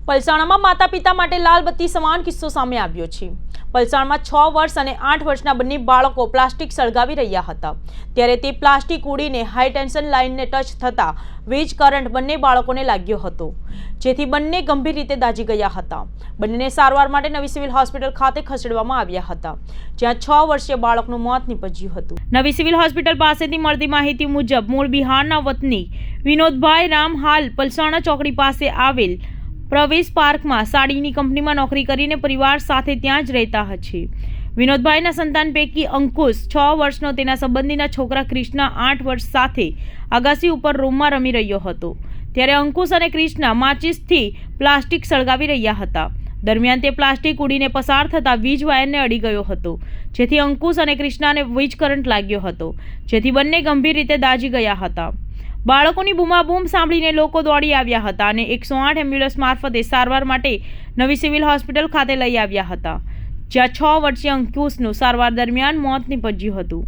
પલસાણામાં માતા પિતા માટે લાલ બત્તી સમાન કિસ્સો સામે આવ્યો છે। પલસાણમાં 6 વર્ષ અને 8 વર્ષના બંને બાળકો પ્લાસ્ટિક સળગાવી રહ્યા હતા, ત્યારે તે પ્લાસ્ટિક ઉડીને હાઈ ટેન્શન લાઇનને ટચ થતા વીજ કરંટ બંને બાળકોને લાગ્યો હતો, જેથી બંને ગંભીર રીતે દાઝી ગયા હતા। બંનેને સારવાર માટે નવી સિવિલ હોસ્પિટલ ખાતે ખસેડવામાં આવ્યા હતા, જ્યાં 6 વર્ષીય બાળકનું મોત નીપજ્યું હતું। નવી સિવિલ હોસ્પિટલ પાસેથી મળતી માહિતી મુજબ મૂળ બિહારના વતની વિનોદભાઈ રામ હાલ પલસાણા ચોકડી પાસે આવેલ પ્રવેશ પાર્કમાં સાડીની કંપનીમાં નોકરી કરીને પરિવાર સાથે ત્યાં જ રહેતા છે। વિનોદભાઈના સંતાન પૈકી અંકુશ 6 વર્ષનો તેના સંબંધીના છોકરા ક્રિષ્ના 8 વર્ષ સાથે અગાસી ઉપર રૂમમાં રમી રહ્યો હતો, ત્યારે અંકુશ અને ક્રિષ્ના માચિસથી પ્લાસ્ટિક સળગાવી રહ્યા હતા। દરમિયાન તે પ્લાસ્ટિક ઉડીને પસાર થતા વીજ વાયરને અડી ગયો હતો, જેથી અંકુશ અને ક્રિષ્નાને વીજ કરંટ લાગ્યો હતો, જેથી બંને ગંભીર રીતે દાઝી ગયા હતા। બાળકોની બૂમાબૂમ સાંભળીને લોકો દોડી આવ્યા હતા અને 108 એમ્બ્યુલન્સ મારફતે સારવાર માટે નવી સિવિલ હોસ્પિટલ ખાતે લઈ આવ્યા હતા, જ્યાં 6 વર્ષીય અંકુશનું સારવાર દરમિયાન મોત નીપજ્યું હતું।